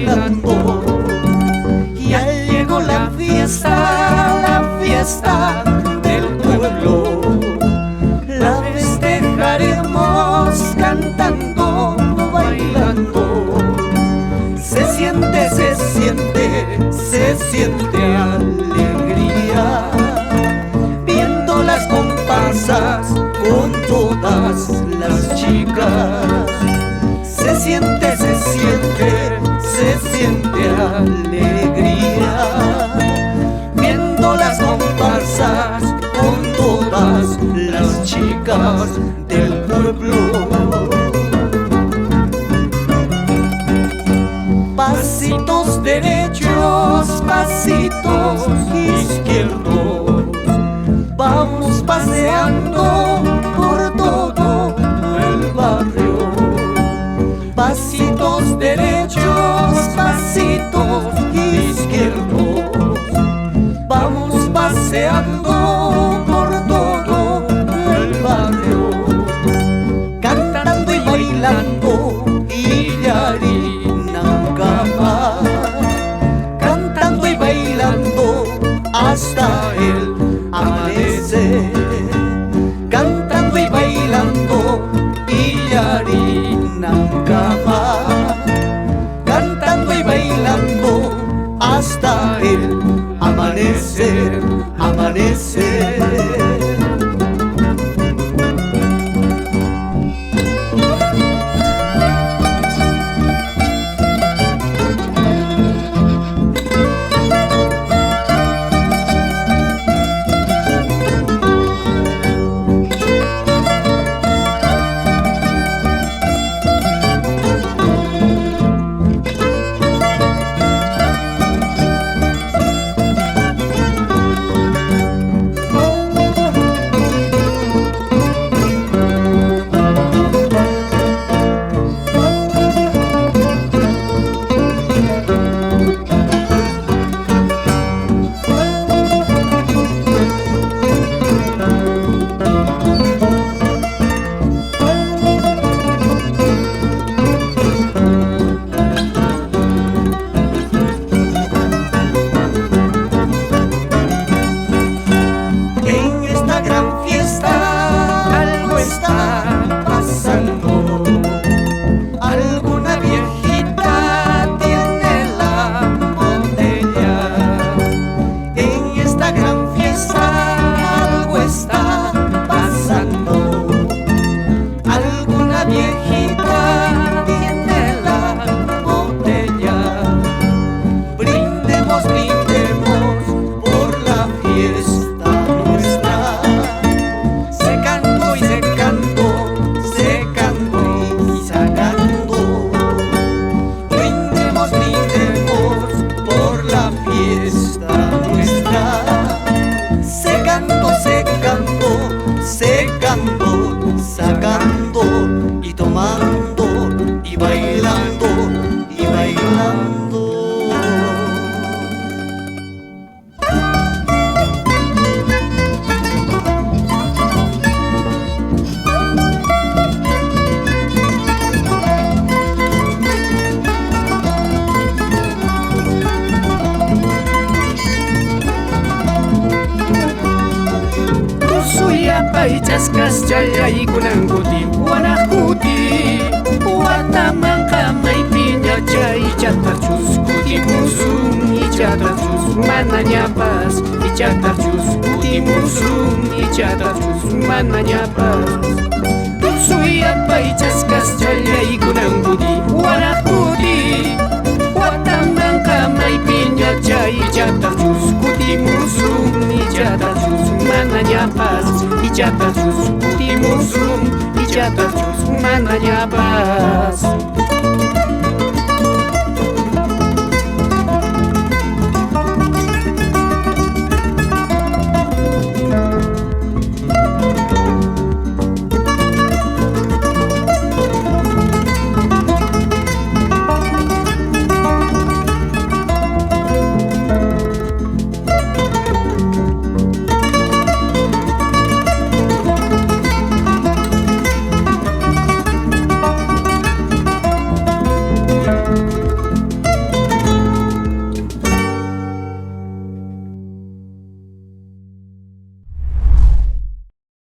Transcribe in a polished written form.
bailando. Ya llegó la fiesta del pueblo. La festejaremos cantando, bailando. Se siente alegría, viendo las comparsas con todas las chicas. Se siente alegría, viendo las comparsas con todas las chicas del pueblo. Pasitos derechos, pasitos izquierdos, vamos paseando por todo el barrio. Pasitos derechos, pasitos izquierdos, vamos paseando por todo el barrio. Cantando y bailando Illarinangama, cantando y bailando hasta el amanecer. Cantando y bailando Illarinangama, cantando y bailando hasta el amanecer, amanecer. Secando, sacando y tomando y bailando y bailando. Chaskas chalay kunang kuti wanak kuti watamang kamay pinya chay chatarchus kuti musum ichatarchus mananyapas ichatarchus kuti musum ichatarchus mananyapas suyapay chaskas chalay kunang kuti wanak kuti watamang kamay pinya chay chatarchus kuti musum ichatarchus mananyapas ichatarchus kuti musum ichatarchus mananyapas.